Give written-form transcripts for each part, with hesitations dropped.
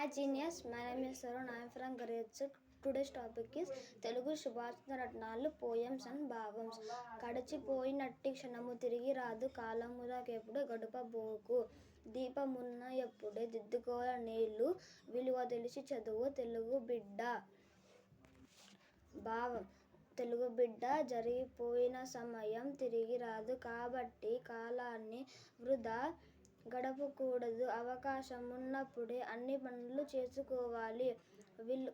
Hi genius, my name is Sarun. I am from grade 6. Today's topic is Telugu శుభాషిత రత్నాలు poems and భావమ్స్. గడిచిపోయినట్టి క్షణము తిరిగి రాదు, కాలములకెప్పుడు గడపబోకు, దీపమున్న ఎప్పుడే దిద్దుకోల నీళ్ళు, విలువ తెలిసి చదువు తెలుగు బిడ్డ. భావం: తెలుగు బిడ్డ, జరిగిపోయిన సమయం తిరిగి రాదు కాబట్టి కాలాన్ని వృధా గడపకూడదు. అవకాశం ఉన్నప్పుడే అన్ని పనులు చేసుకోవాలి.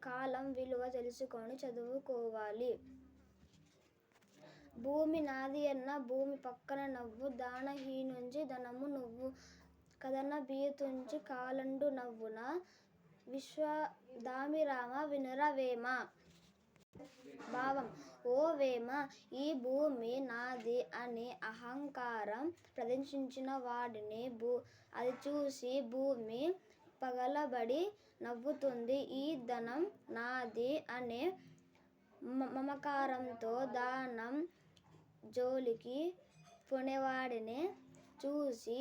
కాలం విలువ తెలుసుకొని చదువుకోవాలి. భూమి నాది అన్న భూమి పక్కన నవ్వు, దానహీనుంచి ధనము నువ్వు, కదన బీతుంచి కాలండు నవ్వున, విశ్వదాభిరామ వినుర వేమ. భావం: ఓ వేమ, ఈ భూమి నాది అని అహంకారం ప్రదర్శించిన వాడిని అది చూసి భూమి పగలబడి నవ్వుతుంది. ఈ ధనం నాది అనే మమకారంతో దానం జోలికి పోనేవాడిని చూసి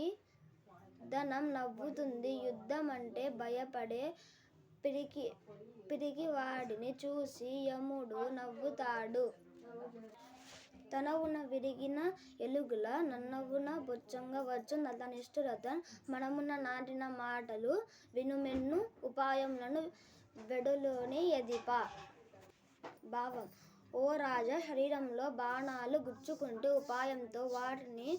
ధనం నవ్వుతుంది. యుద్ధం అంటే భయపడే పిరికివాడిని చూసి యముడు నవ్వుతాడు. తనవున విరిగిన ఎలుగుల నన్నవున బొచ్చంగ వచ్చు నతనిష్ఠురతన్, మనమున నాటిన మాటలు వినుమెన్ను ఉపాయములను వెడలోని యధిప. భావం: ఓ రాజా, శరీరంలో బాణాలు గుచ్చుకుంటే ఉపాయంతో వాటిని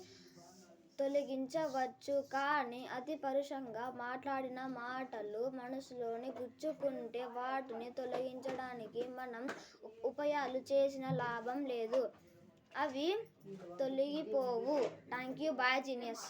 తొలగించవచ్చు. కానీ అతి పరుషంగా మాట్లాడిన మాటలు మనసులోని గుచ్చుకుంటే వాటిని తొలగించడానికి మనం ఉపాయాలు చేసిన లాభం లేదు, అవి తొలగిపోవు. Thank you. Bye genius.